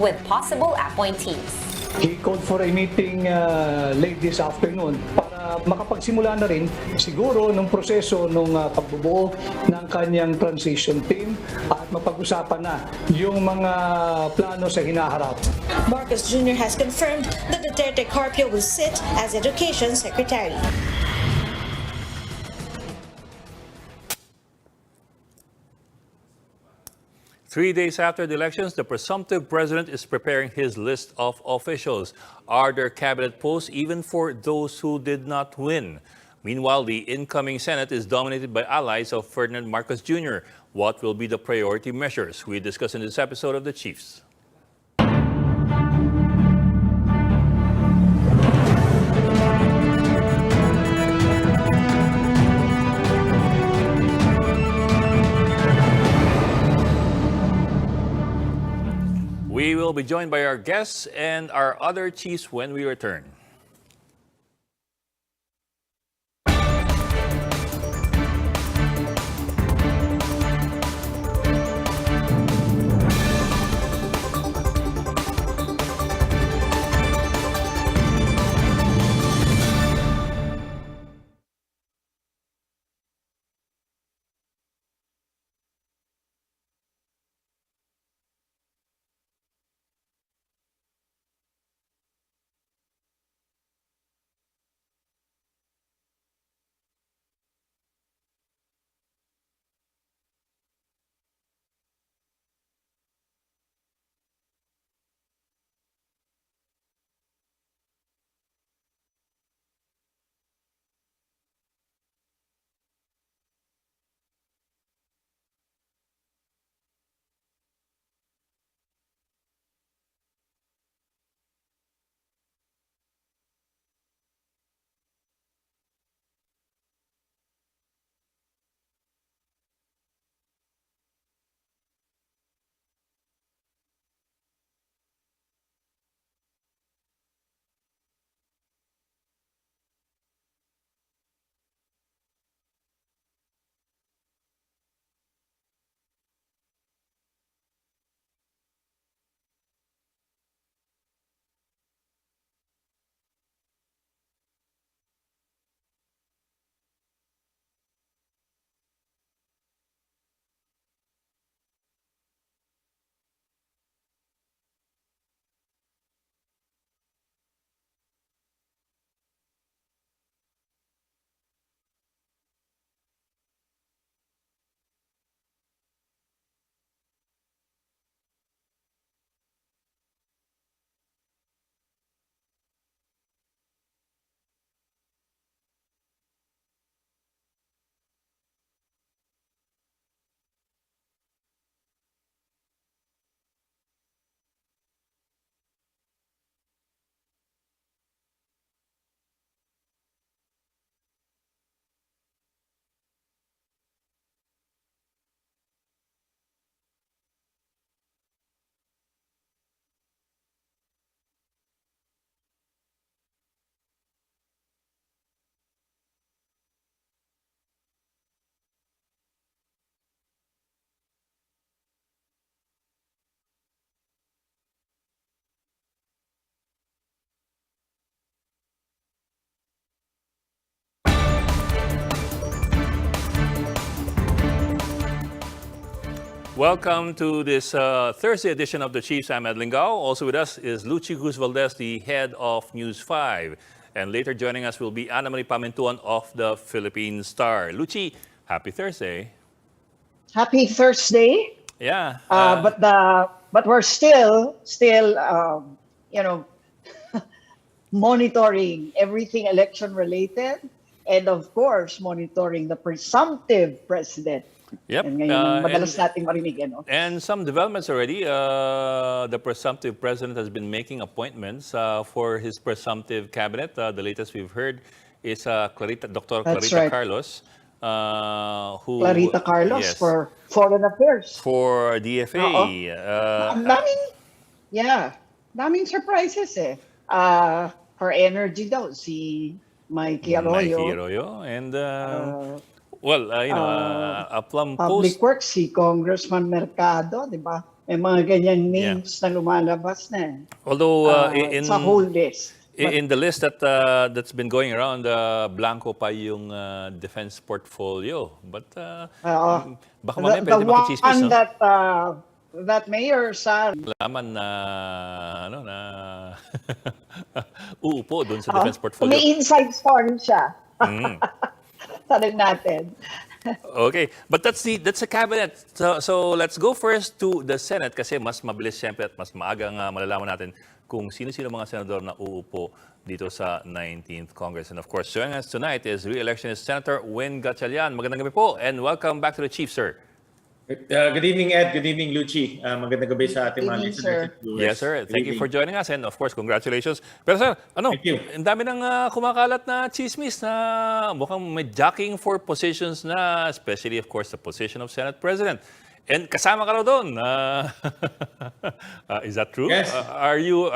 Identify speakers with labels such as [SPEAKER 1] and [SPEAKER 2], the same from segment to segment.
[SPEAKER 1] with possible appointees.
[SPEAKER 2] He called for a meeting late this afternoon para makapagsimula na rin siguro nung proseso nung pagbubuo ng kanyang transition team at mapag-usapan na yung mga plano sa hinaharap.
[SPEAKER 3] Marcos Jr. has confirmed that Duterte Carpio will sit as Education Secretary.
[SPEAKER 4] Three days after the elections, the presumptive president is preparing his list of officials. Are there cabinet posts even for those who did not win? Meanwhile, the incoming Senate is dominated by allies of Ferdinand Marcos Jr. What will be the priority measures? We discuss in this episode of The Chiefs. We will be joined by our guests and our other chiefs when we return. Welcome to this Thursday edition of The Chiefs. I'm Ed Lingao. Also with us is Luchi Cruz Valdez, the head of News 5. And later joining us will be Ana Marie Pamintuan of the Philippine Star. Luchi, happy Thursday.
[SPEAKER 5] Happy Thursday.
[SPEAKER 4] Yeah.
[SPEAKER 5] But we're still monitoring everything election related, and of course monitoring the presumptive president.
[SPEAKER 4] Yep.
[SPEAKER 5] And ngayon, madalas nating marinig,
[SPEAKER 4] And some developments already. The presumptive president has been making appointments for his presumptive cabinet. The latest we've heard is Dr. Clarita Carlos.
[SPEAKER 5] Clarita Carlos,
[SPEAKER 4] yes,
[SPEAKER 5] for Foreign Affairs.
[SPEAKER 4] For DFA.
[SPEAKER 5] Daming surprises eh. For energy daw, si Mikey Arroyo.
[SPEAKER 4] And a plum
[SPEAKER 5] Public
[SPEAKER 4] post.
[SPEAKER 5] Works, si Congressman Mercado, di ba? May mga ganyang names na lumalabas na.
[SPEAKER 4] Although
[SPEAKER 5] Sa whole list.
[SPEAKER 4] in the list that that's been going around, blanco pa yung defense portfolio. But baka mamaya
[SPEAKER 5] The
[SPEAKER 4] pwede makichismis,
[SPEAKER 5] one
[SPEAKER 4] no?
[SPEAKER 5] that Mayor Sara
[SPEAKER 4] Laman na ano na uupo doon sa defense portfolio.
[SPEAKER 5] may inside story siya. Tanong natin.
[SPEAKER 4] Okay, but that's a cabinet. So let's go first to the Senate kasi mas mabilis siyempre at mas maagang malalaman natin kung sino-sino mga senador na uupo dito sa 19th Congress. And of course, joining us tonight is re-electionist Senator Win Gatchalian. Magandang gabi po and welcome back to the Chief, sir.
[SPEAKER 6] Good evening, Ed. Good evening, Lucy. Magandang gabi sa ating mga listeners.
[SPEAKER 4] Yes, sir. Thank you for joining us and of course, congratulations. Pero sir,
[SPEAKER 6] Thank you.
[SPEAKER 4] ang dami ng kumakalat na chismis na mukhang may jockeying for positions na, especially of course the position of Senate President. And kasama ka raw doon. Is that true?
[SPEAKER 6] Yes.
[SPEAKER 4] Are you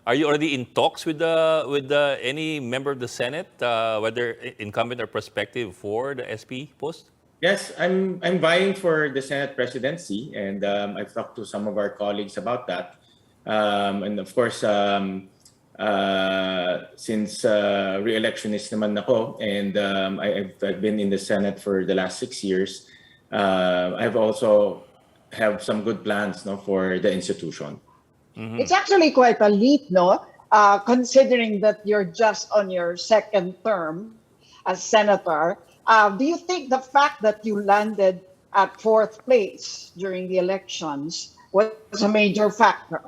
[SPEAKER 4] already in talks with any member of the Senate, whether incumbent or prospective for the SP post?
[SPEAKER 6] Yes, I'm vying for the Senate presidency, and I've talked to some of our colleagues about that. And of course, since re-electionist naman ako, and I've been in the Senate for the last 6 years, I've also have some good plans, no, for the institution.
[SPEAKER 5] It's actually quite a leap, no? Considering that you're just on your second term as senator. Do you think the fact that you landed at 4th place during the elections was a major factor?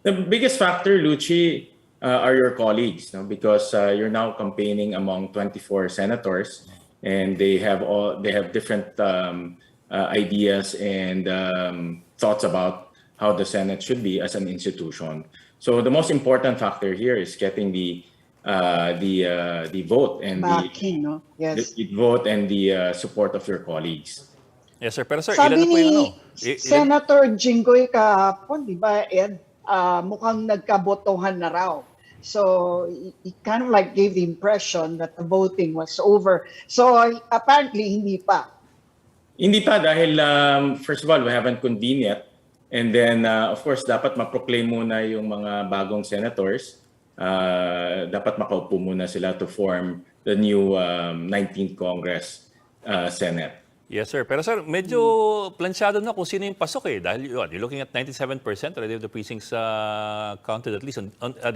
[SPEAKER 6] The biggest factor, Lucy, are your colleagues, no? Because you're now campaigning among 24 senators, and they have different ideas and thoughts about how the Senate should be as an institution. So the most important factor here is getting the vote and
[SPEAKER 5] Backing, no? Yes.
[SPEAKER 6] the vote and the support of your colleagues.
[SPEAKER 4] Yes, sir. Pero sir,
[SPEAKER 5] Sabi
[SPEAKER 4] ilan na po yung
[SPEAKER 5] ni Senator Jinggoy kahapon, di ba, Ed, mukhang nagkabotohan na raw. So it kind of like gave the impression that the voting was over. So apparently, hindi pa.
[SPEAKER 6] Hindi pa dahil first of all, we haven't convened yet. And then, of course, dapat ma-proclaim muna yung mga bagong senators. Dapat makaupo muna sila to form the new 19th Congress Senate.
[SPEAKER 4] Yes, sir. Pero sir, medyo plansyado na kung sino yung pasok eh. Dahil you're looking at 97% already of the precincts counted at least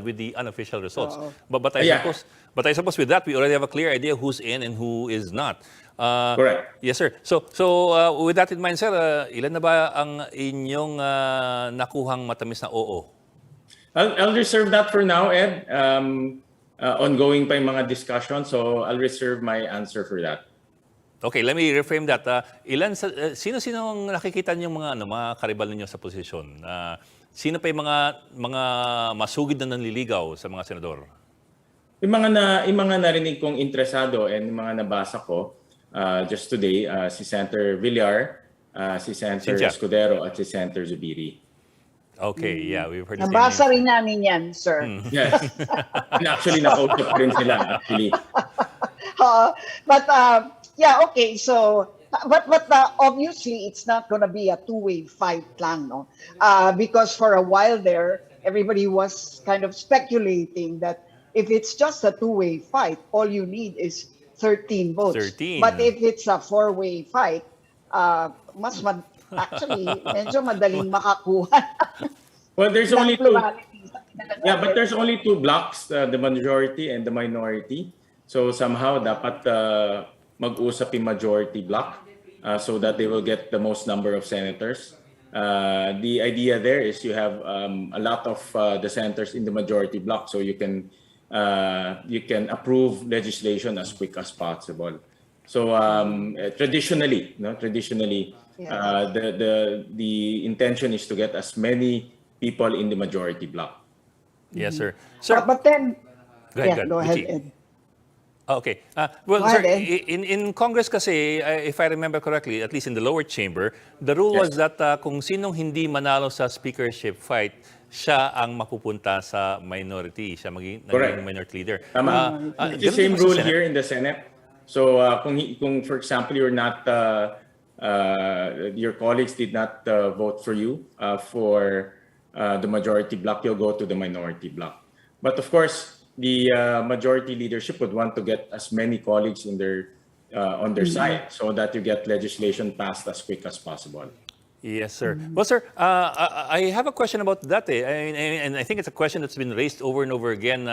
[SPEAKER 4] with the unofficial results. But I suppose with that, we already have a clear idea who's in and who is not.
[SPEAKER 6] Correct.
[SPEAKER 4] Yes, sir. So with that in mind, sir, ilan na ba ang inyong nakuhang matamis na oo?
[SPEAKER 6] I'll reserve that for now, Ed. Ongoing pa yung mga discussion, so I'll reserve my answer for that.
[SPEAKER 4] Okay, let me reframe that. Sino-sino ang nakikita niyo mga karibal ninyo sa posisyon? Sino pa yung mga masugid na nanliligaw sa mga senador?
[SPEAKER 6] Yung mga narinig kong interesado and yung mga nabasa ko just today, si Senator Villar, si Senator Escudero at si Senator Zubiri.
[SPEAKER 4] Okay, yeah, we've heard the same
[SPEAKER 5] Nabasa
[SPEAKER 4] names.
[SPEAKER 5] rin namin yan, sir.
[SPEAKER 6] Yes. And actually, nakausap rin sila, actually.
[SPEAKER 5] But yeah, okay. So, but obviously, it's not going to be a two-way fight lang, no? Because for a while there, everybody was kind of speculating that if it's just a two-way fight, all you need is 13 votes.
[SPEAKER 4] 13.
[SPEAKER 5] But if it's a four-way fight, actually, medyo madaling makakuha.
[SPEAKER 6] Well, there's only two.
[SPEAKER 5] Plurality.
[SPEAKER 6] Yeah, but there's only two blocks, the majority and the minority. So somehow dapat mag-usap yung majority block so that they will get the most number of senators. The idea there is you have a lot of the senators in the majority block, so you can approve legislation as quick as possible. So traditionally, the intention is to get as many people in the majority block.
[SPEAKER 4] Yes, sir. Sir,
[SPEAKER 5] But then,
[SPEAKER 4] go
[SPEAKER 5] ahead,
[SPEAKER 4] Lucy.
[SPEAKER 5] Ed.
[SPEAKER 4] Okay. Well,
[SPEAKER 5] Go
[SPEAKER 4] sir,
[SPEAKER 5] ahead, Ed.
[SPEAKER 4] in Congress kasi, if I remember correctly, at least in the lower chamber, the rule was that kung sinong hindi manalo sa speakership fight, siya ang mapupunta sa minority. Siya maging minority leader.
[SPEAKER 6] Tama. It's the same rule here in the Senate. So kung for example you're not your colleagues did not vote for you for the majority bloc, you'll go to the minority bloc. But of course, the majority leadership would want to get as many colleagues in their on their side so that you get legislation passed as quick as possible.
[SPEAKER 4] Yes, sir. Well, sir, I have a question about that. And I think it's a question that's been raised over and over again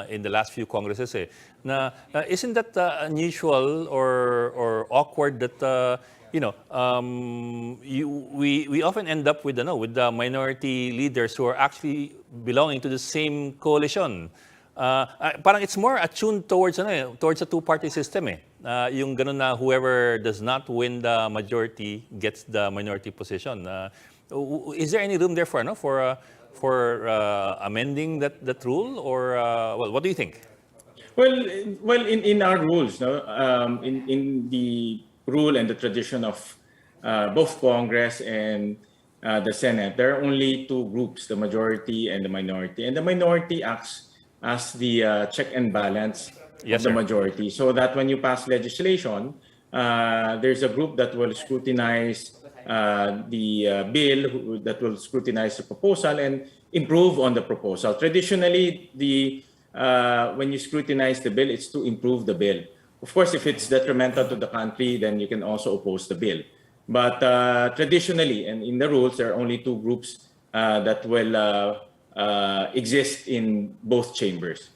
[SPEAKER 4] in the last few Congresses. Isn't that unusual or awkward that, we often end up with the minority leaders who are actually belonging to the same coalition? Parang it's more attuned towards towards a two-party system yung ganun na whoever does not win the majority gets the minority position. Is there any room there for amending that rule, or well, what do you think?
[SPEAKER 6] Well, in our rules, no, in the rule and the tradition of both Congress and the Senate, there are only two groups: the majority and the minority, and the minority acts as the check and balance
[SPEAKER 4] Yes,
[SPEAKER 6] of the
[SPEAKER 4] sir.
[SPEAKER 6] majority, so that when you pass legislation, there's a group that will scrutinize the bill, that will scrutinize the proposal and improve on the proposal. Traditionally, when you scrutinize the bill, it's to improve the bill. Of course, if it's detrimental to the country, then you can also oppose the bill. But traditionally, and in the rules, there are only two groups that will exist in both chambers.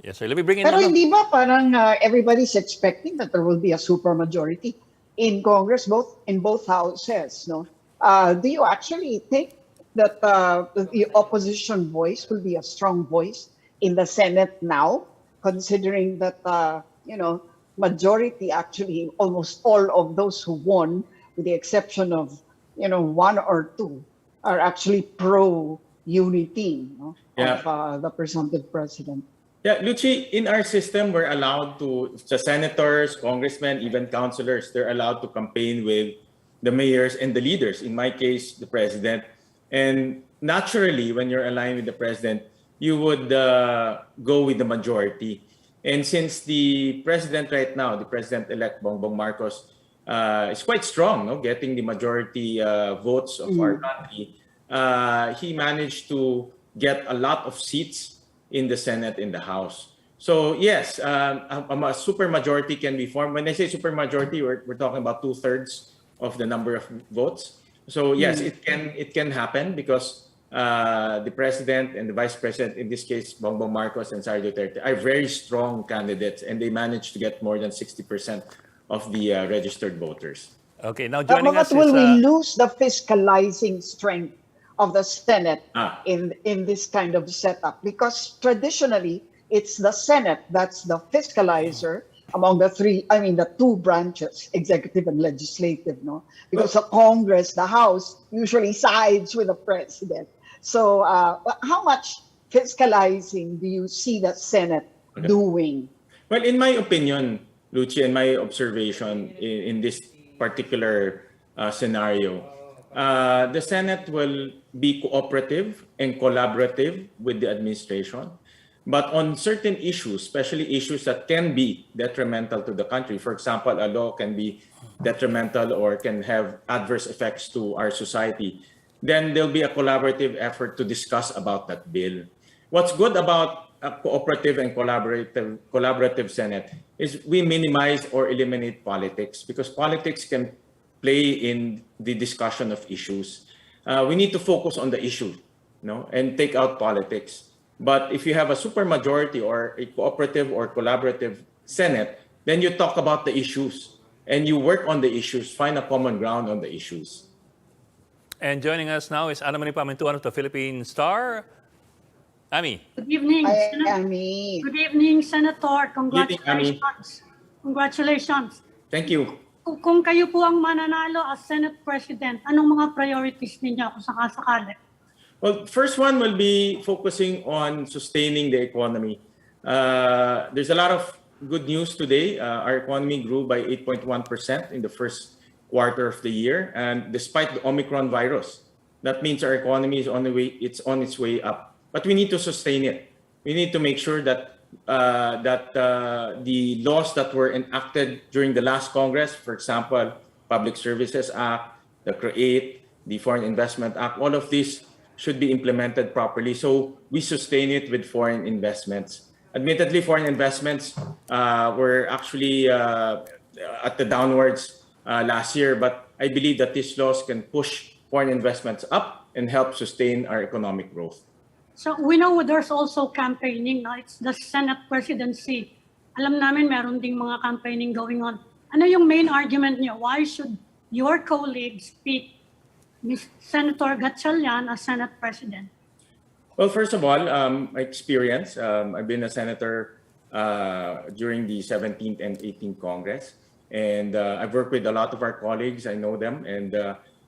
[SPEAKER 4] Yes, sir. Let me bring in.
[SPEAKER 5] Pero hindi ba parang everybody's expecting that there will be a supermajority in Congress, in both houses, no? Do you actually think that the opposition voice will be a strong voice in the Senate now, considering that majority, actually almost all of those who won, with the exception of one or two, are actually pro unity of the presumptive president?
[SPEAKER 6] Yeah, Luchi, in our system, we're allowed the senators, congressmen, even councilors, they're allowed to campaign with the mayors and the leaders, in my case, the president. And naturally, when you're aligned with the president, you would go with the majority. And since the president right now, the president-elect Bongbong Marcos, is quite strong, getting the majority votes of our country, he managed to get a lot of seats in the Senate, in the House. So yes, a super majority can be formed. When I say super majority, we're talking about 2/3 of the number of votes. So yes, it can happen because the president and the vice president, in this case, Bongbong Marcos and Sara Duterte, are very strong candidates, and they managed to get more than 60% of the registered voters.
[SPEAKER 4] Okay, now joining us
[SPEAKER 5] But will
[SPEAKER 4] is,
[SPEAKER 5] we lose the fiscalizing strength of the Senate in this kind of setup? Because traditionally, it's the Senate that's the fiscalizer among the two branches, executive and legislative, no? Because the Congress, the House, usually sides with the president. So how much fiscalizing do you see the Senate doing?
[SPEAKER 6] Well, in my opinion, Luchi, and my observation in this particular scenario, the Senate will be cooperative and collaborative with the administration. But on certain issues, especially issues that can be detrimental to the country, for example, a law can be detrimental or can have adverse effects to our society, then there'll be a collaborative effort to discuss about that bill. What's good about a cooperative and collaborative Senate is we minimize or eliminate politics, because politics can play in the discussion of issues. We need to focus on the issue, and take out politics. But if you have a supermajority or a cooperative or collaborative Senate, then you talk about the issues and you work on the issues, find a common ground on the issues.
[SPEAKER 4] and joining us now is Ana Marie Pamintuan of the Philippine Star. Ami.
[SPEAKER 7] Good evening,
[SPEAKER 5] Hi,
[SPEAKER 7] Senator.
[SPEAKER 5] Ami.
[SPEAKER 7] Good evening, Senator.
[SPEAKER 6] evening, Ami.
[SPEAKER 7] Congratulations.
[SPEAKER 6] Thank you.
[SPEAKER 7] Kung kayo po ang mananalo as Senate President, anong mga priorities ninyo kung sakasakali?
[SPEAKER 6] Well, first one will be focusing on sustaining the economy. There's a lot of good news today. Our economy grew by 8.1% in the first quarter of the year, and despite the Omicron virus, that means our economy is on its way up. But we need to sustain it. We need to make sure that the laws that were enacted during the last Congress, for example, Public Services Act, the CREATE, the Foreign Investment Act, all of these should be implemented properly. So we sustain it with foreign investments. Admittedly, foreign investments were actually at the downwards last year, but I believe that these laws can push foreign investments up and help sustain our economic growth.
[SPEAKER 7] So we know there's also campaigning. No? It's the Senate presidency. Alam namin meron ding mga campaigning going on. Ano yung main argument niyo? Why should your colleagues pick Ms. Senator Gatchalian as Senate President?
[SPEAKER 6] Well, first of all, my experience, I've been a senator during the 17th and 18th Congress. And I've worked with a lot of our colleagues. I know them, and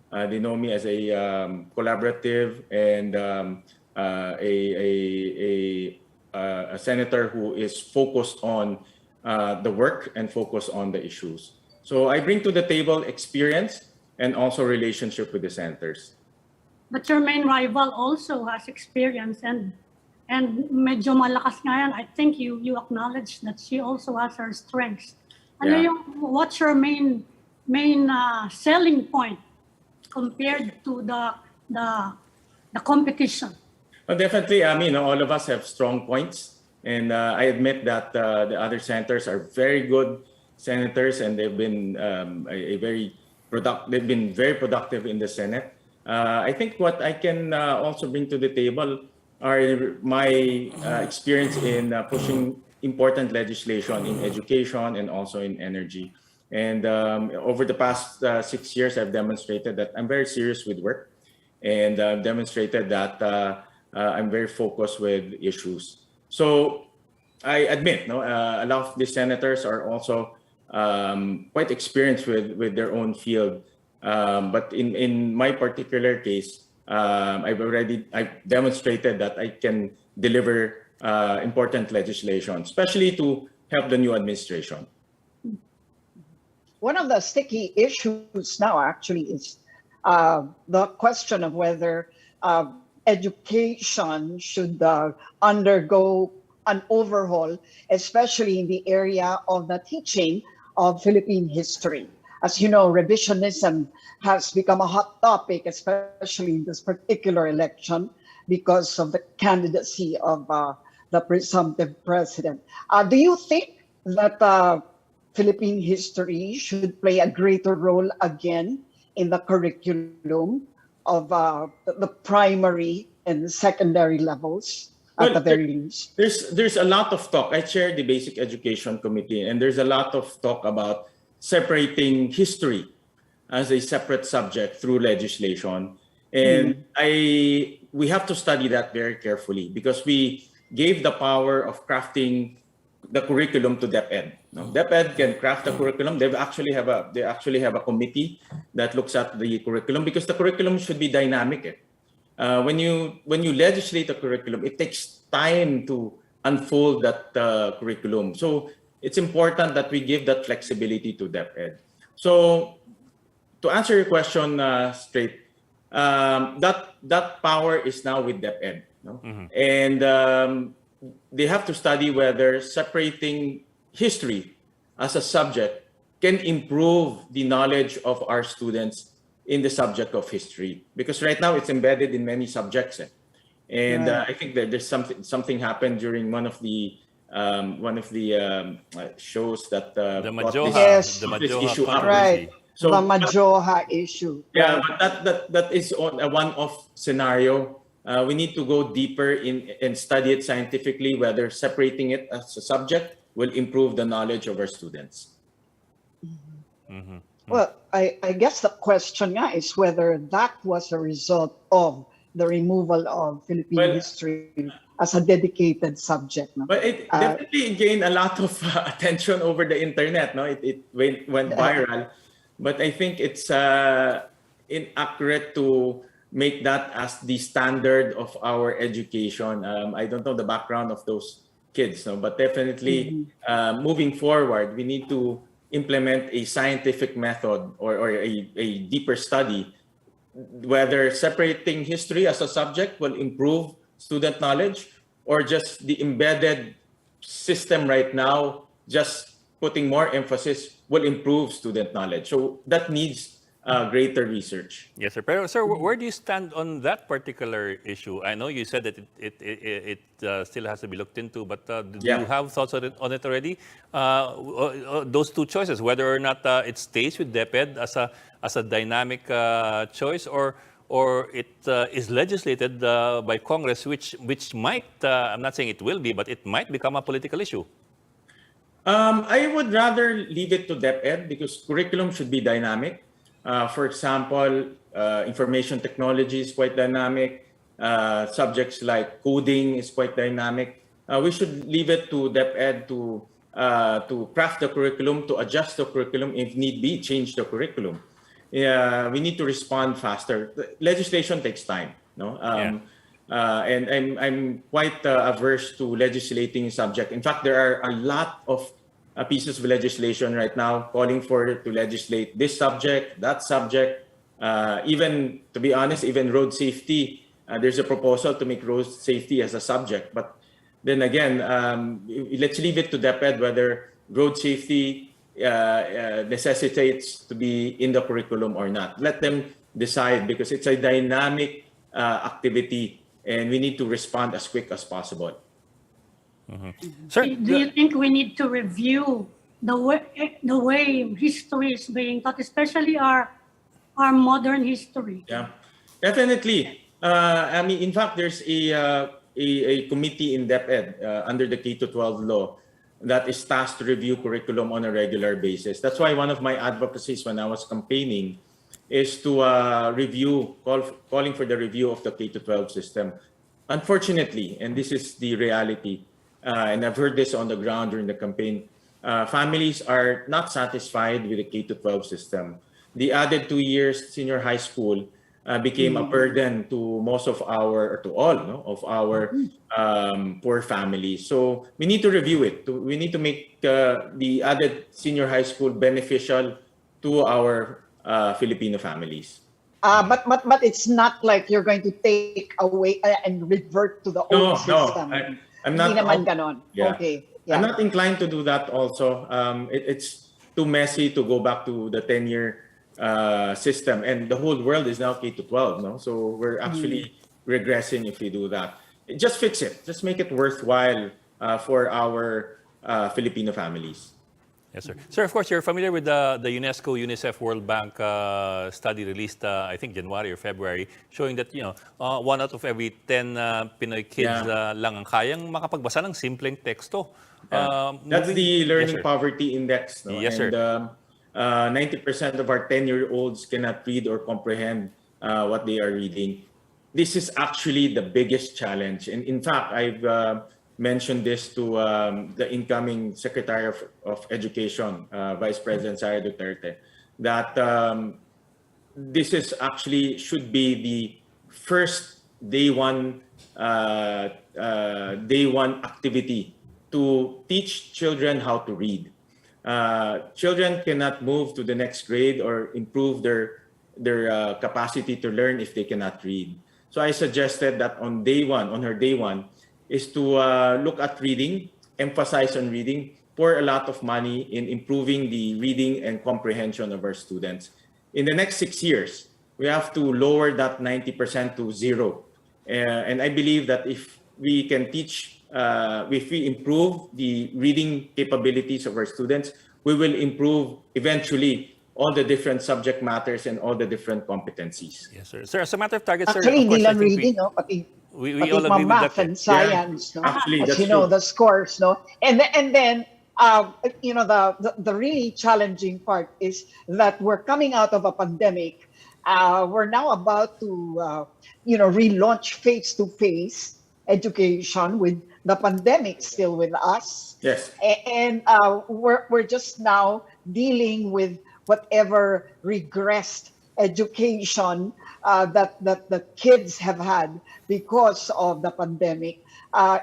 [SPEAKER 6] they know me as a collaborative and a senator who is focused on the work and focused on the issues. So I bring to the table experience and also relationship with the senators.
[SPEAKER 7] But your main rival also has experience and medyo malakas nga yan. I think you acknowledge that she also has her strengths. Ano
[SPEAKER 6] Yeah.
[SPEAKER 7] what's your main selling point compared to the competition?
[SPEAKER 6] Well, definitely, all of us have strong points, and I admit that the other senators are very good senators, and they've been they've been very productive in the Senate. I think what I can also bring to the table are my experience in pushing important legislation in education and also in energy. And over the past 6 years, I've demonstrated that I'm very serious with work, and I've demonstrated that I'm very focused with issues. So I admit, a lot of the senators are also quite experienced with their own field. But in my particular case, I've demonstrated that I can deliver important legislation, especially to help the new administration.
[SPEAKER 5] One of the sticky issues now actually is the question of whether education should undergo an overhaul, especially in the area of the teaching of Philippine history. As you know, revisionism has become a hot topic, especially in this particular election, because of the candidacy of the presumptive president. Do you think that Philippine history should play a greater role again in the curriculum of the primary and secondary levels at the very least?
[SPEAKER 6] There's a lot of talk. I chair the Basic Education Committee, and there's a lot of talk about separating history as a separate subject through legislation. And we have to study that very carefully, because we gave the power of crafting the curriculum to DepEd. DepEd can craft the curriculum. They actually have a committee that looks at the curriculum, because the curriculum should be dynamic. When you legislate a curriculum, it takes time to unfold that curriculum. So it's important that we give that flexibility to DepEd. So to answer your question straight, that power is now with DepEd. And they have to study whether separating history as a subject can improve the knowledge of our students in the subject of history, because right now it's embedded in many subjects. And I think that there's something happened during one of the shows that
[SPEAKER 4] The
[SPEAKER 6] brought
[SPEAKER 4] Majoha, the
[SPEAKER 6] this
[SPEAKER 4] Majoha
[SPEAKER 6] issue up.
[SPEAKER 4] controversy.
[SPEAKER 5] Right. The Majoha issue.
[SPEAKER 6] Yeah, but that is on a one-off scenario. We need to go deeper in and study it scientifically, whether separating it as a subject will improve the knowledge of our students.
[SPEAKER 5] Well, I guess the question is whether that was a result of the removal of Philippine history as a dedicated subject. No?
[SPEAKER 6] But it definitely gained a lot of attention over the internet. It went viral. But I think it's inaccurate to make that as the standard of our education. I don't know the background of those kids, but definitely moving forward, we need to implement a scientific method or a deeper study, whether separating history as a subject will improve student knowledge, or just the embedded system right now just putting more emphasis will improve student knowledge. So that needs greater research.
[SPEAKER 4] Yes, sir. Pero, sir, where do you stand on that particular issue? I know you said that it still has to be looked into, but do
[SPEAKER 6] Yeah.
[SPEAKER 4] you have thoughts on it already? Those two choices, whether or not it stays with DepEd as a dynamic choice, or it is legislated by Congress, which might, I'm not saying it will be, but it might become a political issue.
[SPEAKER 6] I would rather leave it to DepEd because curriculum should be dynamic. For example, information technology is quite dynamic. Subjects like coding is quite dynamic. We should leave it to DepEd to craft the curriculum, to adjust the curriculum, if need be, change the curriculum. We need to respond faster. The legislation takes time, no? And I'm quite averse to legislating a subject. In fact, there are a lot of pieces of legislation right now calling to legislate this subject, that subject. Even, to be honest, even road safety, there's a proposal to make road safety as a subject. But then again, let's leave it to DepEd whether road safety necessitates to be in the curriculum or not. Let them decide because it's a dynamic activity and we need to respond as quick as possible.
[SPEAKER 4] Sir,
[SPEAKER 7] Do you think we need to review the way history is being taught, especially our modern history?
[SPEAKER 6] Yeah, definitely. I mean, in fact, there's a committee in DepEd under the K-12 law that is tasked to review curriculum on a regular basis. That's why one of my advocacies when I was campaigning is to calling for the review of the K-12 system. Unfortunately, and this is the reality, and I've heard this on the ground during the campaign, families are not satisfied with the K-12 system. The added 2 years senior high school became a burden to most of our, or to all of our poor families. So we need to review it. We need to make the added senior high school beneficial to our Filipino families.
[SPEAKER 5] But it's not like you're going to take away and revert to the old system.
[SPEAKER 6] No, I'm not.
[SPEAKER 5] Hindi naman ganon.
[SPEAKER 6] Yeah.
[SPEAKER 5] Okay. Yeah.
[SPEAKER 6] I'm not inclined to do that also. It's too messy to go back to the 10-year system. And the whole world is now K-12, no? So we're actually regressing if we do that. Just fix it. Just make it worthwhile for our Filipino families.
[SPEAKER 4] yes, sir. Sir, of course, you're familiar with the UNESCO, UNICEF, World Bank study released, I think, January or February, showing that, 1 out of every 10 Pinoy kids lang ang kayang makapagbasa ng simpleng teksto.
[SPEAKER 6] That's the Learning Poverty Index. No?
[SPEAKER 4] Yes, sir.
[SPEAKER 6] And 90% of our 10-year-olds cannot read or comprehend what they are reading. This is actually the biggest challenge. And in fact, I've mentioned this to the incoming Secretary of Education, Vice President Sara Duterte, that this is actually should be the first day one activity to teach children how to read. Children cannot move to the next grade or improve their capacity to learn if they cannot read. So I suggested that on her day one, is to look at reading, emphasize on reading, pour a lot of money in improving the reading and comprehension of our students. In the next 6 years, we have to lower that 90% to 0. And I believe that if we can teach, if we improve the reading capabilities of our students, we will improve eventually all the different subject matters and all the different competencies.
[SPEAKER 4] Yes, sir. Sir, as a matter of target, sir,
[SPEAKER 5] Actually,
[SPEAKER 4] of course,
[SPEAKER 5] hindi
[SPEAKER 4] I
[SPEAKER 5] lang
[SPEAKER 4] think
[SPEAKER 5] reading, no? Pati
[SPEAKER 4] we all agree with
[SPEAKER 5] math
[SPEAKER 4] that.
[SPEAKER 5] and science, no?
[SPEAKER 6] Actually,
[SPEAKER 5] As
[SPEAKER 6] that's
[SPEAKER 5] you know,
[SPEAKER 6] true.
[SPEAKER 5] the scores, no? And then the really challenging part is that we're coming out of a pandemic. We're now about to relaunch face-to-face education with the pandemic still with us.
[SPEAKER 6] Yes.
[SPEAKER 5] And we're just now dealing with whatever regressed education that the kids have had because of the pandemic. How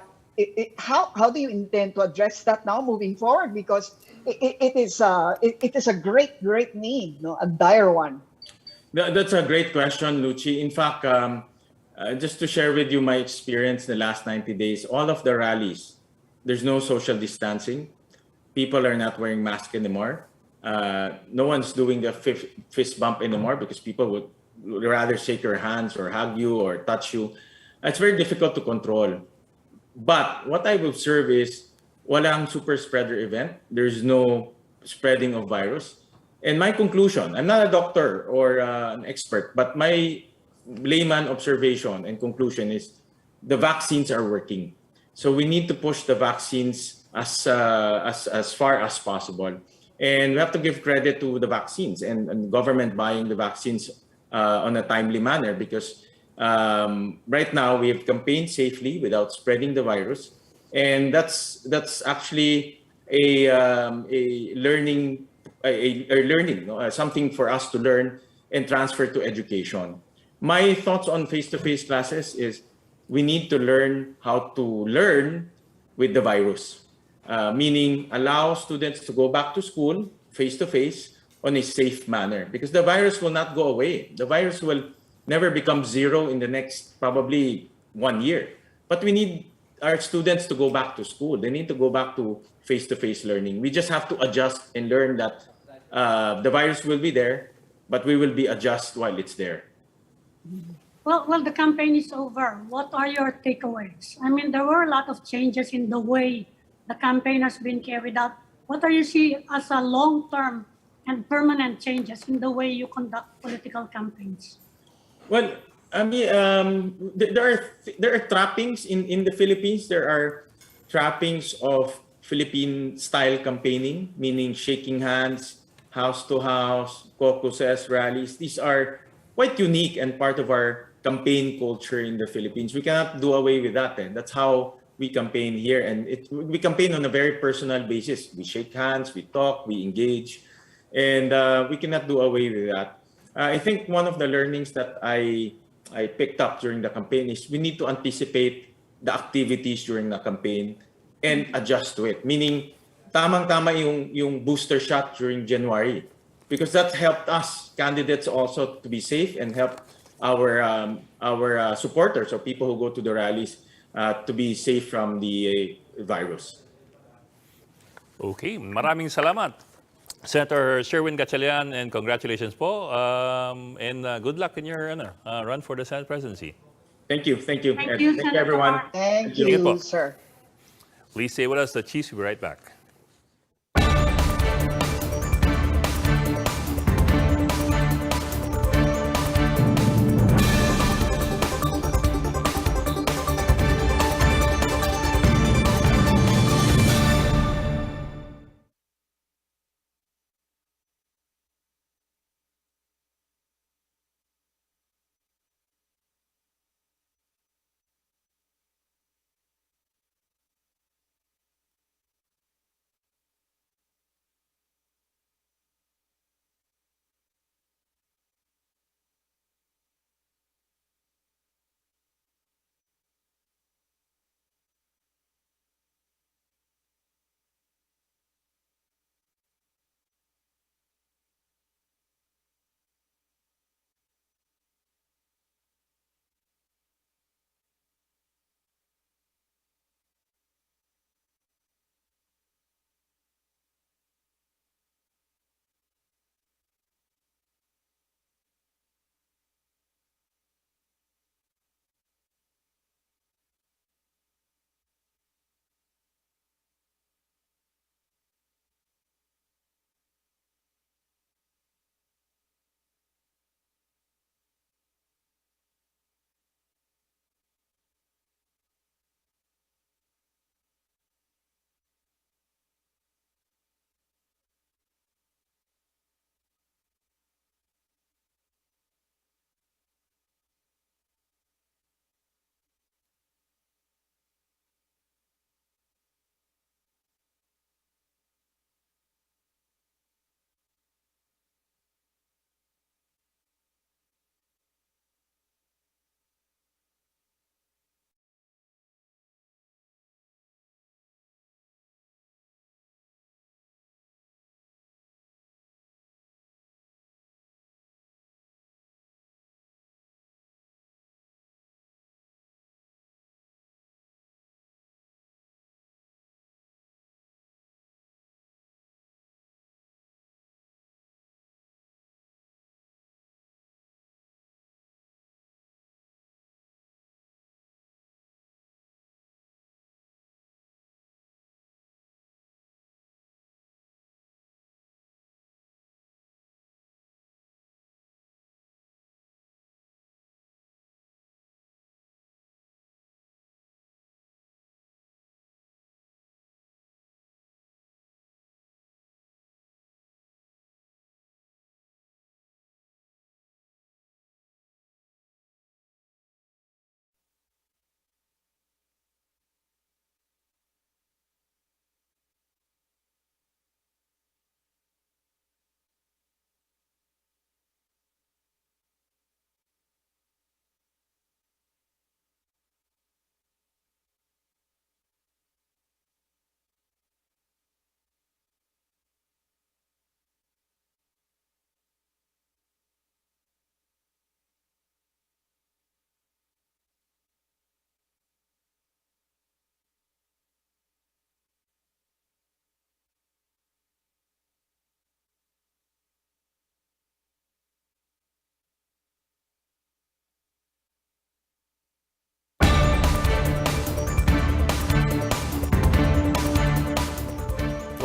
[SPEAKER 5] do you intend to address that now moving forward? Because it is a great need, no? A dire one.
[SPEAKER 6] That's a great question, Luchi. In fact, just to share with you my experience in the last 90 days, all of the rallies, there's no social distancing. people are not wearing masks anymore. No one's doing the fist bump anymore because people would rather shake your hands or hug you or touch you. It's very difficult to control. But what I've observed is walang super spreader event. There's no spreading of virus. And my conclusion, I'm not a doctor or an expert, but my layman observation and conclusion is the vaccines are working. So we need to push the vaccines as far as possible. And we have to give credit to the vaccines and government buying the vaccines on a timely manner because right now we have campaigned safely without spreading the virus, and that's actually a learning something for us to learn and transfer to education. My thoughts on face-to-face classes is we need to learn how to learn with the virus, meaning allow students to go back to school face-to-face on a safe manner because the virus will not go away. The virus will never become zero in the next probably 1 year. But we need our students to go back to school. They need to go back to face-to-face learning. We just have to adjust and learn that the virus will be there, but we will be adjust while it's there.
[SPEAKER 7] Well, the campaign is over. What are your takeaways? I mean, there were a lot of changes in the way the campaign has been carried out. What are you see as a long-term and permanent changes in the way you conduct political campaigns?
[SPEAKER 6] Well, I mean, there are trappings in the Philippines. There are trappings of Philippine style campaigning, meaning shaking hands, house to house, caucuses, rallies. These are quite unique and part of our campaign culture in the Philippines. We cannot do away with that. And that's how we campaign here. And we campaign on a very personal basis. We shake hands, we talk, we engage, and we cannot do away with that. I think one of the learnings that I picked up during the campaign is we need to anticipate the activities during the campaign and adjust to it. Meaning, tamang-tama yung booster shot during January because that helped us candidates also to be safe and help our supporters or people who go to the rallies to be safe from the virus.
[SPEAKER 4] Okay, maraming salamat. Senator Sherwin Gatchalian, and congratulations po. And good luck in your run for the Senate presidency.
[SPEAKER 6] Thank you.
[SPEAKER 7] Thank you,
[SPEAKER 6] Thank you
[SPEAKER 7] Senator.
[SPEAKER 6] everyone.
[SPEAKER 5] Thank
[SPEAKER 4] Sige po.
[SPEAKER 5] you, sir.
[SPEAKER 4] Please stay with us. The Chiefs will be right back.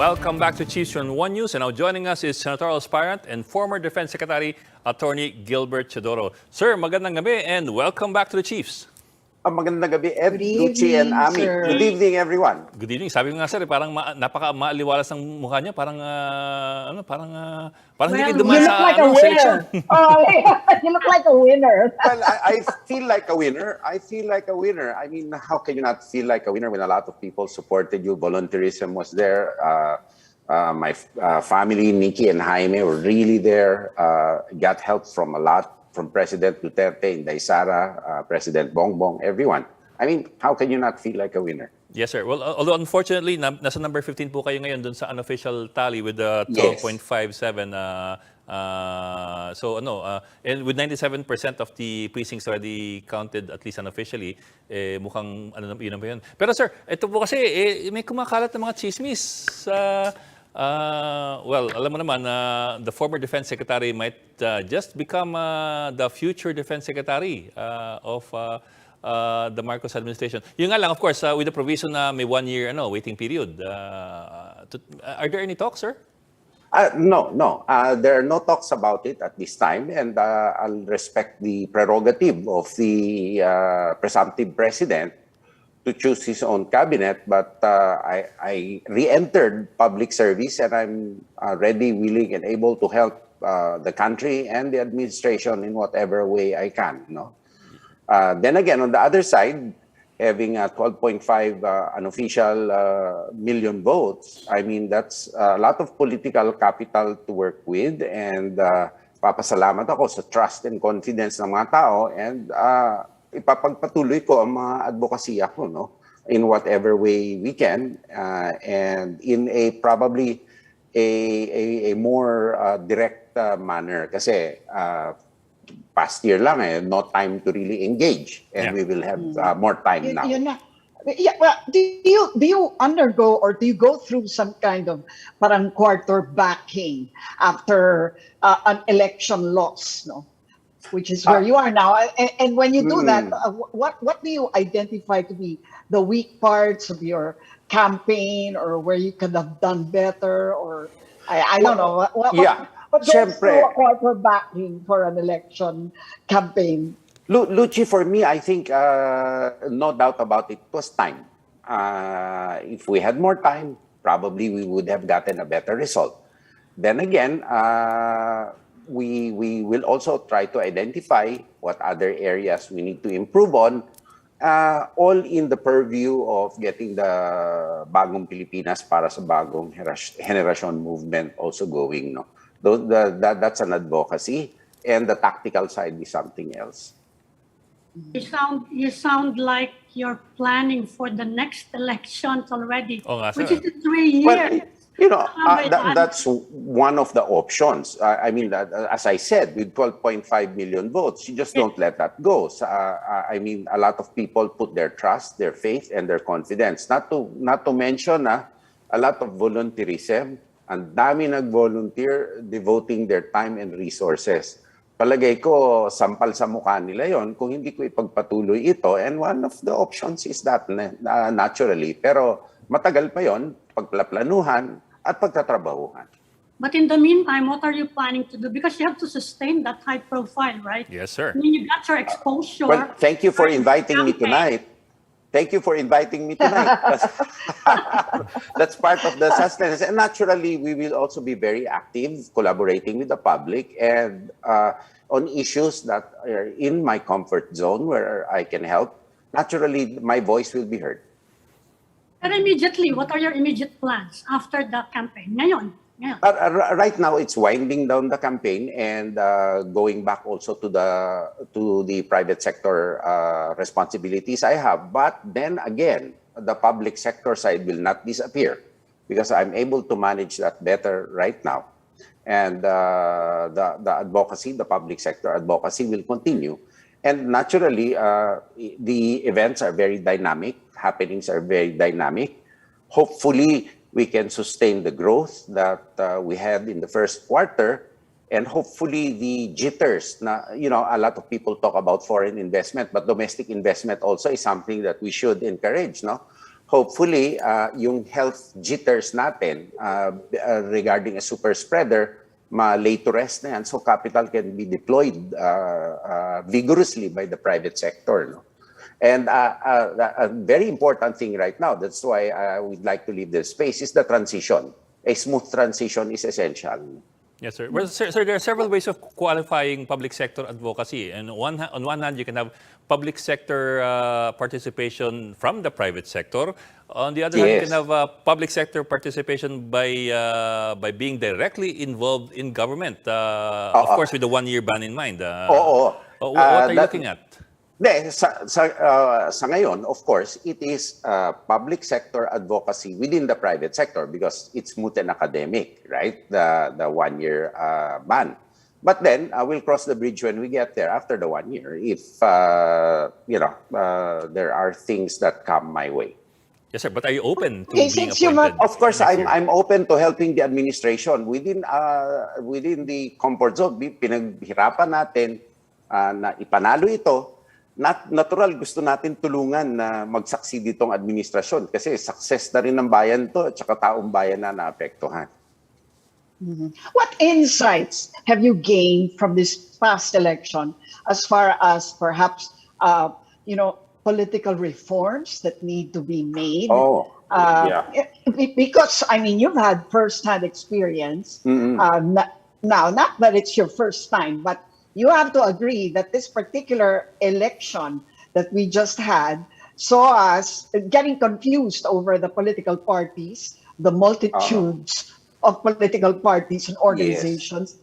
[SPEAKER 4] Welcome back to Chiefs on One News. And now joining us is senatorial aspirant and former Defense Secretary, Attorney Gilbert Chodoro. Sir, magandang gabi and welcome back to the Chiefs.
[SPEAKER 8] Magandang gabi, Ed,
[SPEAKER 5] Good
[SPEAKER 8] Lucy, and
[SPEAKER 5] evening,
[SPEAKER 8] Ami.
[SPEAKER 5] sir.
[SPEAKER 8] Good evening, everyone.
[SPEAKER 4] Good evening. Sabi ko nga sir, parang napaka-maaliwalas ng mukha niya. Parang, parang hindi kayo
[SPEAKER 7] Well,
[SPEAKER 4] dumaan
[SPEAKER 5] You
[SPEAKER 4] sa
[SPEAKER 5] look like a
[SPEAKER 4] selection.
[SPEAKER 5] winner. Oh, you look like a winner.
[SPEAKER 8] Well, I feel like a winner. I feel like a winner. I mean, how can you not feel like a winner when a lot of people supported you? Volunteerism was there. My family, Nikki and Jaime, were really there. Got help from a lot. From President Duterte, Inday Sara, President Bongbong, everyone. I mean, how can you not feel like a winner?
[SPEAKER 4] Yes, sir. Well, although unfortunately, nasa number 15 po kayo ngayon dun sa unofficial tally with the
[SPEAKER 8] Yes.
[SPEAKER 4] 12.57. And with 97% of the precincts already counted, at least unofficially, mukhang yun na ba yun. Pero sir, ito po kasi, may kumakalat ng mga chismis. Well, alam mo naman, the former Defense Secretary might just become the future Defense Secretary of the Marcos administration. Yun nga lang, of course, with the provision na may 1 year waiting period. Are there any talks, sir?
[SPEAKER 8] No. There are no talks about it at this time, and I'll respect the prerogative of the presumptive president to choose his own cabinet, but I re-entered public service and I'm ready, willing, and able to help the country and the administration in whatever way I can. No. Then again, on the other side, having 12.5 unofficial million votes, I mean, that's a lot of political capital to work with, and papasalamat ako sa trust and confidence ng mga tao, and ipapagpatuloy ko ang mga advocacy ko, no, in whatever way we can, and in a probably a more direct manner, kasi past year lang no time to really engage, and we will have more time now.
[SPEAKER 5] Yun na. Yeah, well, do you undergo or do you go through some kind of parang quarterbacking after an election loss, no? Which is where you are now, and when you do that, what do you identify to be the weak parts of your campaign, or where you could have done better, or I don't know what goes through a quarterbacking for an election campaign?
[SPEAKER 8] Luchi, for me, I think no doubt about it, it was time. If we had more time, probably we would have gotten a better result. Then again, we will also try to identify what other areas we need to improve on, all in the purview of getting the Bagong Pilipinas para sa Bagong Henerasyon movement also going. No, that's an advocacy, and the tactical side is something else.
[SPEAKER 7] You sound like you're planning for the next elections already,
[SPEAKER 4] Oh, nga,
[SPEAKER 7] which
[SPEAKER 4] sir.
[SPEAKER 7] is in 3 years.
[SPEAKER 8] Well, you know, that's one of the options. I mean, as I said, with 12.5 million votes, you just don't let that go. So, I mean, a lot of people put their trust, their faith, and their confidence. Not to mention a lot of volunteerism. Ang dami nag-volunteer, devoting their time and resources. Palagay ko, sampal sa mukha nila yon kung hindi ko ipagpatuloy ito. And one of the options is that, naturally. Pero matagal pa yon, pagplaplanuhan at pagtatrabahuhan.
[SPEAKER 7] But in the meantime, what are you planning to do? Because you have to sustain that high profile, right?
[SPEAKER 4] Yes, sir.
[SPEAKER 7] I mean, you got your exposure.
[SPEAKER 8] Well, thank you for inviting me tonight. Thank you for inviting me tonight. That's part of the sustenance. And naturally, we will also be very active, collaborating with the public, and on issues that are in my comfort zone where I can help. Naturally, my voice will be heard.
[SPEAKER 7] But immediately, what are your immediate plans after the campaign? Ngayon.
[SPEAKER 8] Right now, it's winding down the campaign and going back also to the private sector responsibilities I have. But then again, the public sector side will not disappear because I'm able to manage that better right now. And the advocacy, the public sector advocacy will continue. And naturally, the events are very dynamic, happenings are very dynamic. Hopefully, we can sustain the growth that we had in the first quarter, and hopefully the jitters. A lot of people talk about foreign investment, but domestic investment also is something that we should encourage. No, hopefully, yung health jitters natin regarding a super spreader, ma-lay to rest na yan, so capital can be deployed vigorously by the private sector. No? And a very important thing right now, that's why I would like to leave this space, is the transition. A smooth transition is essential.
[SPEAKER 4] Yes, sir. Well, sir, there are several ways of qualifying public sector advocacy. And on one hand, you can have public sector participation from the private sector. On the other hand, you
[SPEAKER 8] Yes.
[SPEAKER 4] can have public sector participation by being directly involved in government. Of course, with the one-year ban in mind.
[SPEAKER 8] Oo.
[SPEAKER 4] What are you looking at?
[SPEAKER 8] Sa ngayon, of course, it is public sector advocacy within the private sector because it's moot and academic, right? The one-year ban. But then we'll cross the bridge when we get there after the 1 year if there are things that come my way.
[SPEAKER 4] Yes, sir. But are you open to
[SPEAKER 5] Okay,
[SPEAKER 4] being
[SPEAKER 5] since you
[SPEAKER 4] appointed?
[SPEAKER 8] Of course,
[SPEAKER 4] next year?
[SPEAKER 8] I'm open to helping the administration within the comfort zone. Pinaghirapan natin na ipanalo ito. Natural, gusto natin tulungan na mag-succeed itong administrasyon kasi success na rin ng bayan to at saka taong bayan na naapektuhan.
[SPEAKER 5] What insights have you gained from this past election as far as perhaps, political reforms that need to be made?
[SPEAKER 8] Yeah.
[SPEAKER 5] Because, I mean, you've had first-hand experience. Now, not that it's your first time, but you have to agree that this particular election that we just had saw us getting confused over the political parties, the multitudes of political parties and organizations.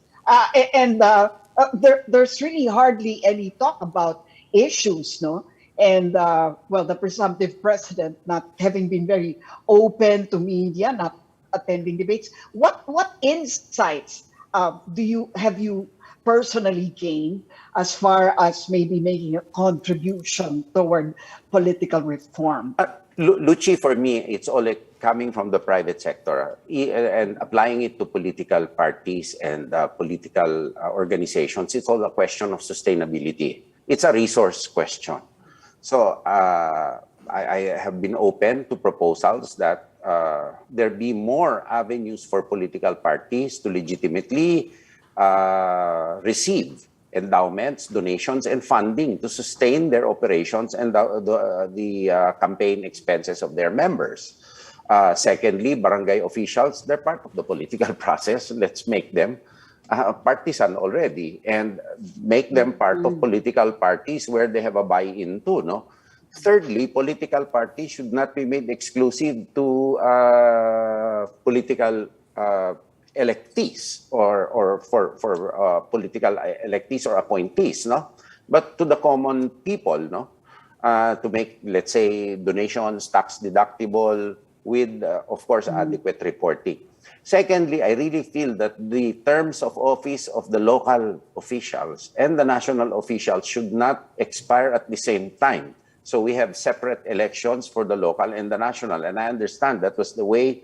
[SPEAKER 5] There's really hardly any talk about issues, no? And, the presumptive president not having been very open to media, not attending debates. What insights have you personally gained as far as maybe making a contribution toward political reform?
[SPEAKER 8] Luchi, for me, it's all coming from the private sector and applying it to political parties and political organizations. It's all a question of sustainability. It's a resource question. So I have been open to proposals that there be more avenues for political parties to legitimately receive endowments, donations, and funding to sustain their operations and the campaign expenses of their members. Secondly, barangay officials, they're part of the political process. Let's make them partisan already and make them part of political parties where they have a buy-in too, no? Thirdly, political parties should not be made exclusive to political electees or for political electees or appointees, no? But to the common people, no? To make, let's say, donations tax deductible with, of course, adequate reporting. Secondly, I really feel that the terms of office of the local officials and the national officials should not expire at the same time. So we have separate elections for the local and the national. And I understand that was the way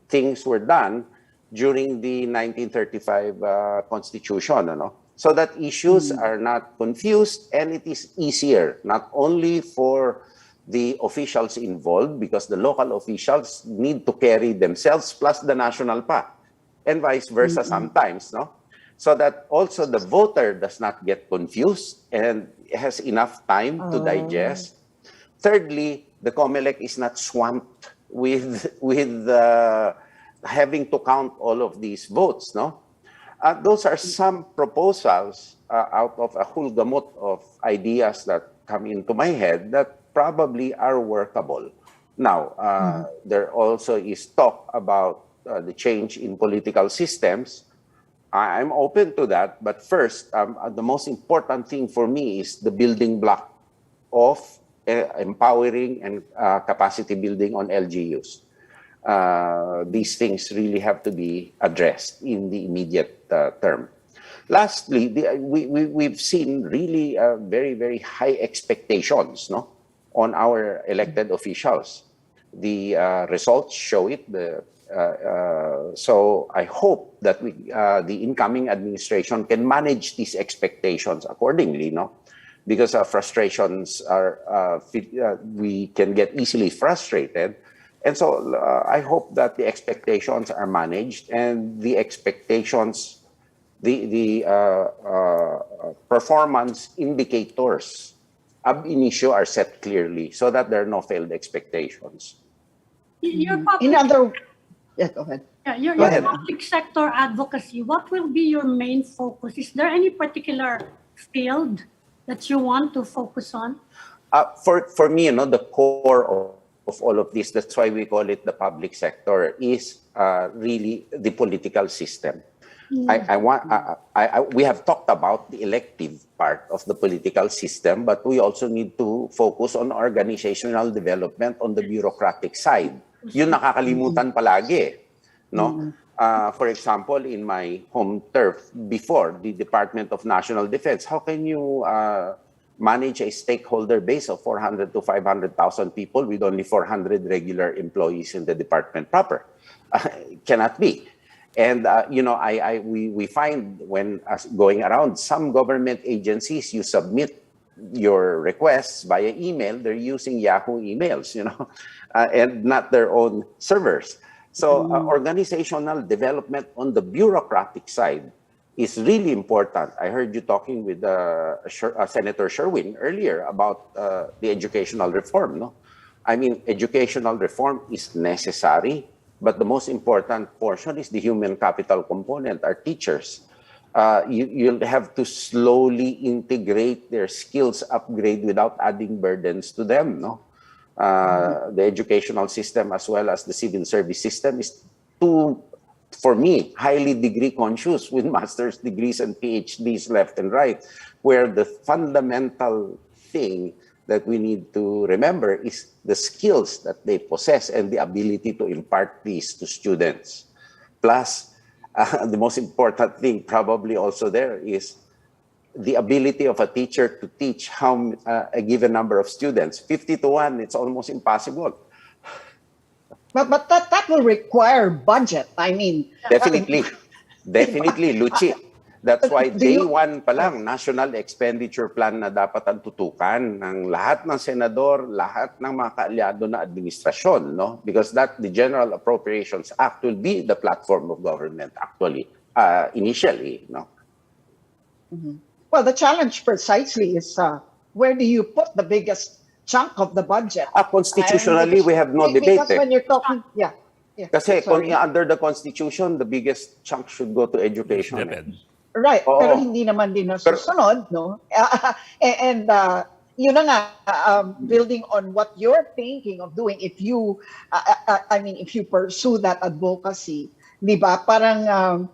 [SPEAKER 8] things were done during the 1935 Constitution, so that issues are not confused and it is easier, not only for the officials involved, because the local officials need to carry themselves plus the national pa, and vice versa sometimes, no? So that also the voter does not get confused and has enough time to digest. Thirdly, the COMELEC is not swamped with having to count all of these votes, no? Those are some proposals out of a whole gamut of ideas that come into my head that probably are workable. Now, there also is talk about the change in political systems. I'm open to that, but first, the most important thing for me is the building block of empowering and capacity building on LGUs. These things really have to be addressed in the immediate term. Lastly, we've seen really very, very high expectations, no, on our elected officials. The results show it. So I hope that the incoming administration can manage these expectations accordingly, no, because frustrations are we can get easily frustrated. And so I hope that the expectations are managed and the expectations, the performance indicators ab initio are set clearly so that there are no failed expectations.
[SPEAKER 7] Your
[SPEAKER 5] In
[SPEAKER 7] public,
[SPEAKER 5] other, yeah, go ahead.
[SPEAKER 7] yeah, your,
[SPEAKER 5] Go
[SPEAKER 7] your
[SPEAKER 5] ahead.
[SPEAKER 7] public sector advocacy, what will be your main focus? Is there any particular field that you want to focus on?
[SPEAKER 8] For me, the core of all of this, that's why we call it the public sector, is really the political system. We have talked about the elective part of the political system, but we also need to focus on organizational development on the bureaucratic side. Yun nakakalimutan palagi, no? For example, in my home turf before, the Department of National Defense, how can you manage a stakeholder base of 400 to 500,000 people with only 400 regular employees in the department proper? Cannot be. And we find when going around some government agencies, you submit your requests via email, they're using Yahoo emails, and not their own servers. So organizational development on the bureaucratic side is really important. I heard you talking with Senator Sherwin earlier about the educational reform. No, I mean, educational reform is necessary, but the most important portion is the human capital component, our teachers. You'll have to slowly integrate their skills upgrade without adding burdens to them. No, the educational system as well as the civil service system is too, for me, highly degree conscious with master's degrees and PhDs left and right, where the fundamental thing that we need to remember is the skills that they possess and the ability to impart these to students. Plus, the most important thing probably also there is the ability of a teacher to teach a given number of students. 50 to 1, it's almost impossible.
[SPEAKER 5] But that will require budget. I mean,
[SPEAKER 8] Definitely, Luchi. That's why
[SPEAKER 5] Do
[SPEAKER 8] day
[SPEAKER 5] you-
[SPEAKER 8] one pa lang, national expenditure plan na dapat ang tutukan ng lahat ng senador, lahat ng mga kaalyado na administrasyon, no? Because the General Appropriations Act will be the platform of government actually, initially, no?
[SPEAKER 5] Well, the challenge precisely is where do you put the biggest chunk of the budget?
[SPEAKER 8] Constitutionally, we have no debate.
[SPEAKER 5] Because when you're talking, yeah.
[SPEAKER 8] Kasi
[SPEAKER 5] sorry.
[SPEAKER 8] under the Constitution, the biggest chunk should go to education.
[SPEAKER 4] Depends.
[SPEAKER 5] Right,
[SPEAKER 8] Oo.
[SPEAKER 5] pero hindi naman din nasusunod, no? And yun na nga, building on what you're thinking of doing, if you, if you pursue that advocacy, di ba, parang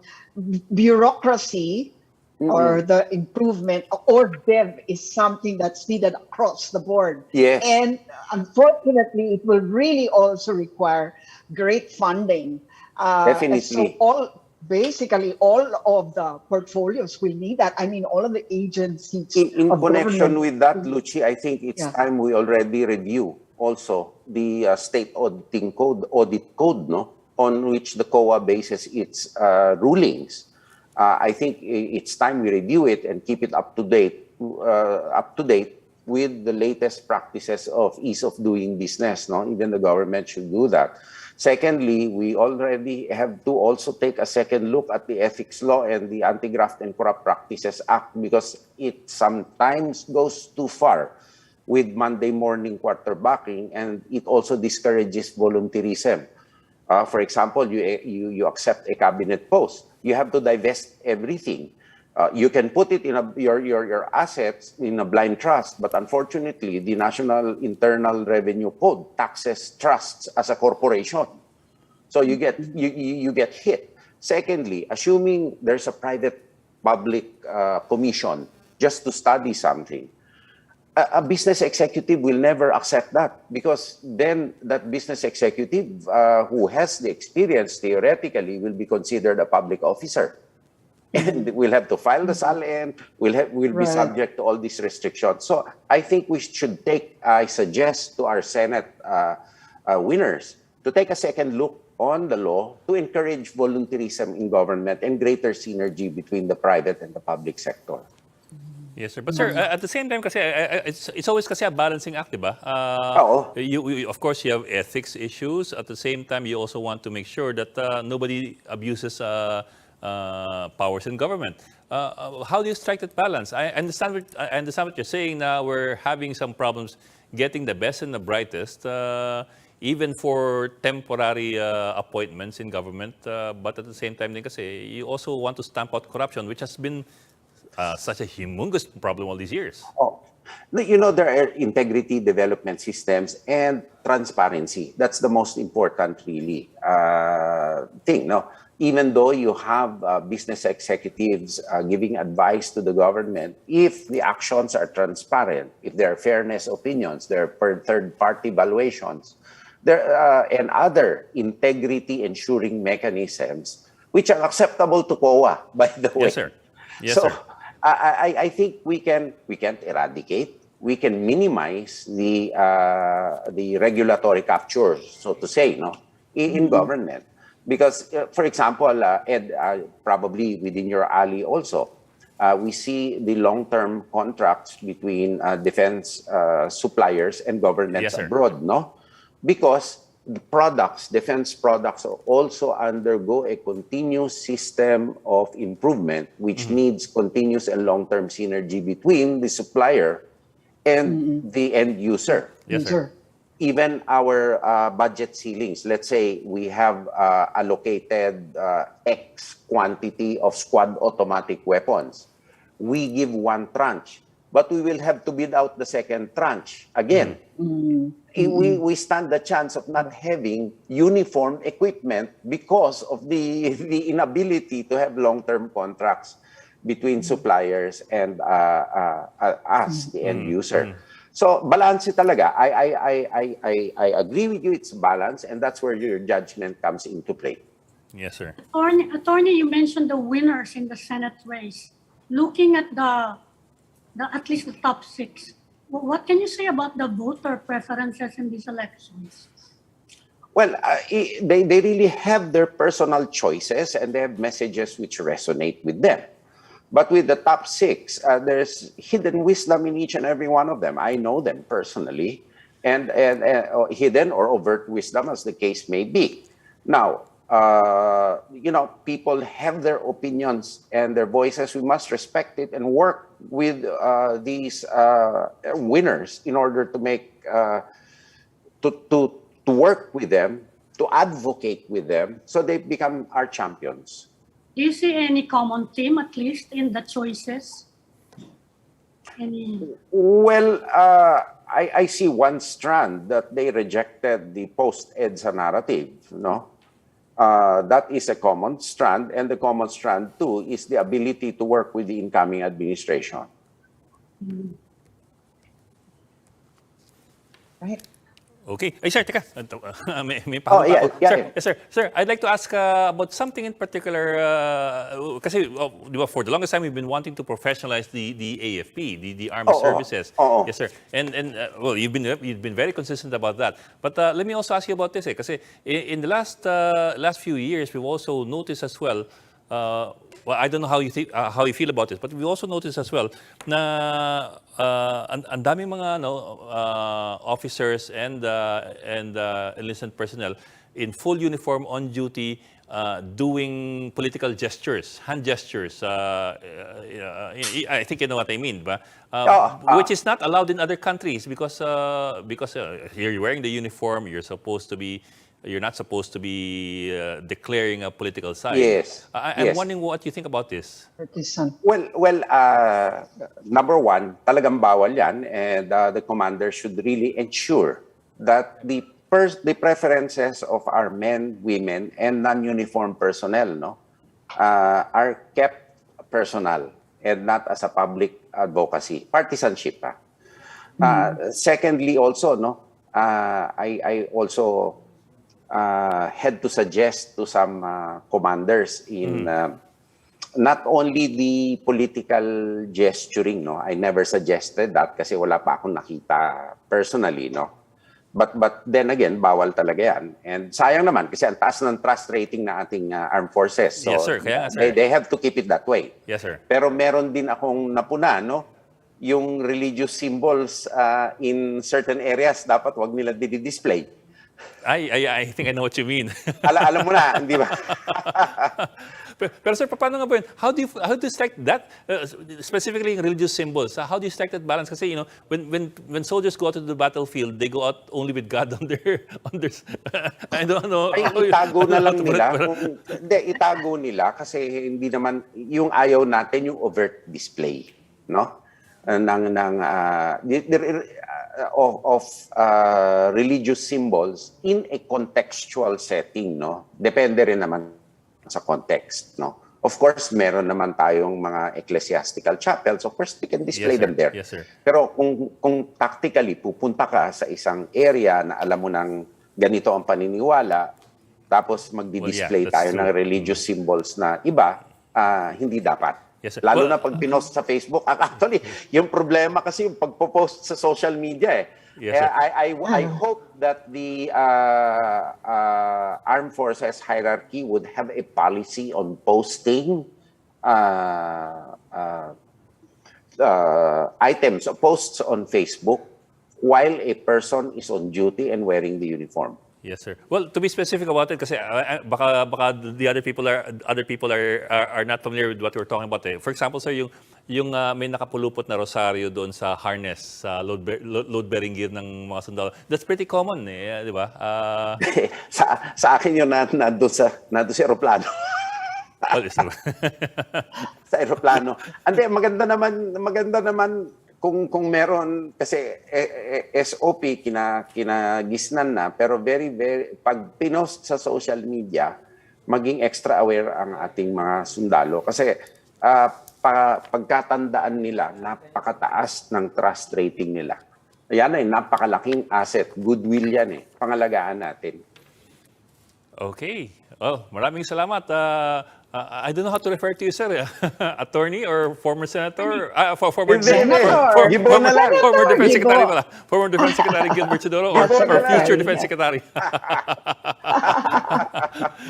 [SPEAKER 5] bureaucracy or the improvement or dev is something that's needed across the board.
[SPEAKER 8] Yes.
[SPEAKER 5] And unfortunately, it will really also require great funding.
[SPEAKER 8] Definitely.
[SPEAKER 5] So basically all of the portfolios will need that. I mean, all of the agencies.
[SPEAKER 8] In
[SPEAKER 5] of
[SPEAKER 8] connection
[SPEAKER 5] government-
[SPEAKER 8] with that, Luchi, I think it's
[SPEAKER 5] Yeah.
[SPEAKER 8] time we already review also the state audit code, no, on which the COA bases its rulings. I think it's time we review it and keep it up to date with the latest practices of ease of doing business. No, even the government should do that. Secondly, we already have to also take a second look at the ethics law and the Anti-Graft and Corrupt Practices Act because it sometimes goes too far with Monday morning quarterbacking and it also discourages volunteerism. For example, you accept a cabinet post. You have to divest everything. You can put it in your assets in a blind trust, but unfortunately, the National Internal Revenue Code taxes trusts as a corporation. So you get hit. Secondly, assuming there's a private-public commission just to study something, a business executive will never accept that because then that business executive who has the experience theoretically will be considered a public officer. And we'll have to file the SALN, we'll be
[SPEAKER 5] Right.
[SPEAKER 8] subject to all these restrictions. So I think we should I suggest to our Senate winners to take a second look on the law to encourage volunteerism in government and greater synergy between the private and the public sector.
[SPEAKER 4] Yes, sir. But sir, at the same time, kasi it's always kasi a balancing act, di ba?
[SPEAKER 8] Oo.
[SPEAKER 4] Of course, you have ethics issues. At the same time, you also want to make sure that nobody abuses powers in government. How do you strike that balance? I understand what you're saying. Now we're having some problems getting the best and the brightest, even for temporary appointments in government. But at the same time, din kasi you also want to stamp out corruption, which has been such a humongous problem all these years.
[SPEAKER 8] Oh. You know, there are integrity development systems and transparency. That's the most important, really, thing. No, even though you have business executives giving advice to the government, if the actions are transparent, if there are fairness opinions, there are third-party valuations, there and other integrity ensuring mechanisms, which are acceptable to COA, by the way.
[SPEAKER 4] Yes, sir. Yes,
[SPEAKER 8] So,
[SPEAKER 4] sir.
[SPEAKER 8] I think we can't eradicate. We can minimize the regulatory capture, so to say, no, in government. Because, for example, Ed, probably within your alley also, we see the long-term contracts between defense suppliers and governments
[SPEAKER 4] Yes, sir.
[SPEAKER 8] abroad, no? Because the defense products also undergo a continuous system of improvement, which needs continuous and long-term synergy between the supplier and the end user.
[SPEAKER 4] Yes, sir.
[SPEAKER 8] Even our budget ceilings, let's say we have allocated X quantity of squad automatic weapons. We give one tranche, but we will have to bid out the second tranche again. We stand the chance of not having uniform equipment because of the inability to have long-term contracts between suppliers and us, the end user. So balance talaga. I agree with you. It's balance, and that's where your judgment comes into play.
[SPEAKER 4] Yes, sir.
[SPEAKER 7] Attorney, you mentioned the winners in the Senate race. Looking at at least the top 6, what can you say about the voter preferences in these elections?
[SPEAKER 8] Well, they really have their personal choices and they have messages which resonate with them. But with the top 6, there's hidden wisdom in each and every one of them. I know them personally, and hidden or overt wisdom, as the case may be. Now, you know, people have their opinions and their voices. We must respect it and work with these winners in order to make to work with them, to advocate with them, so they become our champions.
[SPEAKER 7] Do you see any common theme, at least, in the choices? Any?
[SPEAKER 8] Well, I see one strand that they rejected the post-EDSA narrative, no? That is a common strand, and the common strand too is the ability to work with the incoming administration.
[SPEAKER 5] Right.
[SPEAKER 4] Okay. Ay, sir, teka. May
[SPEAKER 8] Oh, yeah,
[SPEAKER 4] ako.
[SPEAKER 8] yeah,
[SPEAKER 4] Sir,
[SPEAKER 8] yeah.
[SPEAKER 4] yes, sir. Sir, I'd like to ask about something in particular. Kasi, di ba, for the longest time, we've been wanting to professionalize the AFP, the Armed Services. Yes, sir. And well, you've been very consistent about that. But let me also ask you about this. Kasi in the last few years, we've also noticed as well. Well, I don't know how you feel about this, but we also noticed as well na ang daming mga officers and enlisted personnel in full uniform on duty doing political gestures, hand gestures. I think you know what I mean, ba? Which is not allowed in other countries because here you're wearing the uniform, you're not supposed to be declaring a political side.
[SPEAKER 8] Yes.
[SPEAKER 4] I'm wondering what you think about this.
[SPEAKER 8] Well, number one, talagang bawal yan, and the commander should really ensure that the preferences of our men, women, and non-uniform personnel, are kept personal and not as a public advocacy, partisanship. Secondly, also, I also had to suggest to some commanders in not only the political gesturing, I never suggested that kasi wala pa akong nakita personally, But then again, bawal talaga yan. And sayang naman kasi ang taas ng trust rating na ating armed forces. So
[SPEAKER 4] Yes, sir. Kaya nga, sir.
[SPEAKER 8] They have to keep it that way.
[SPEAKER 4] Yes, sir.
[SPEAKER 8] Pero meron din akong napuna, yung religious symbols in certain areas, dapat wag nila display.
[SPEAKER 4] I think I know what you mean.
[SPEAKER 8] Alam mo na, di ba?
[SPEAKER 4] Pero sir, paano nga ba yun? How do you strike that, specifically in religious symbols? How do you strike that balance? Kasi, when soldiers go out to the battlefield, they go out only with God on their I don't know.
[SPEAKER 8] Ay, itago na lang nila. Hindi, itago nila kasi hindi naman, yung ayaw natin, yung overt display, no? Of religious symbols in a contextual setting, no? Depende rin naman sa context, no? Of course, meron naman tayong mga ecclesiastical chapels. Of course, we can display them there.
[SPEAKER 4] Yes, sir.
[SPEAKER 8] Pero kung tactically pupunta ka sa isang area na alam mo nang ganito ang paniniwala, tapos magdi-display tayo ng religious symbols na iba, hindi dapat.
[SPEAKER 4] Yes, sir.
[SPEAKER 8] Lalo na pag pinost sa Facebook. Actually, yung problema kasi yung pagpo-post sa social media eh.
[SPEAKER 4] Yes, sir.
[SPEAKER 8] I hope that the armed forces hierarchy would have a policy on posting items, posts on Facebook while a person is on duty and wearing the uniform.
[SPEAKER 4] Yes, sir. Well, to be specific about it, kasi baka the other people are not familiar with what we're talking about. For example, sir, yung may nakapulupot na rosaryo doon sa harness, sa load-bearing gear ng mga sundalo. That's pretty common, di ba?
[SPEAKER 8] Sa akin yun nandun sa aeroplano.
[SPEAKER 4] Well,
[SPEAKER 8] Sa aeroplano. Hindi, maganda naman kung meron, kasi SOP kinagisnan na, pero very, pag pinost sa social media, maging extra aware ang ating mga sundalo. Kasi pagkatandaan nila, napakataas ng trust rating nila. Yan ay napakalaking asset. Goodwill yan eh. Pangalagaan natin.
[SPEAKER 4] Okay. Well, maraming salamat. I don't know how to refer to you, sir. Attorney or former senator? Former defense secretary pala. Former defense secretary Gilbert Chodoro or future defense secretary.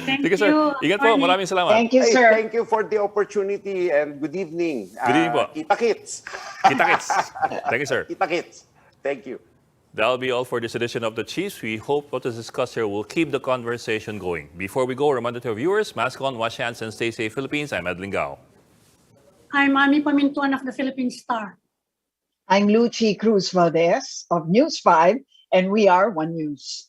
[SPEAKER 7] Thank
[SPEAKER 4] Sige, sir.
[SPEAKER 7] you.
[SPEAKER 4] Ingat po. Maraming salamat.
[SPEAKER 5] Thank you, sir.
[SPEAKER 8] Thank you for the opportunity and good evening.
[SPEAKER 4] Good evening po.
[SPEAKER 8] Kita-kits.
[SPEAKER 4] Kita-kits. Thank you, sir.
[SPEAKER 8] Kita-kits. Thank you.
[SPEAKER 4] That'll be all for this edition of The Chiefs. We hope what is discussed here will keep the conversation going. Before we go, a reminder to our viewers, mask on, wash hands, and stay safe, Philippines. I'm Edlin Gao.
[SPEAKER 7] I'm Ami Pamintuan of the Philippine Star.
[SPEAKER 5] I'm Lucy Cruz Valdez of News 5, and we are One News.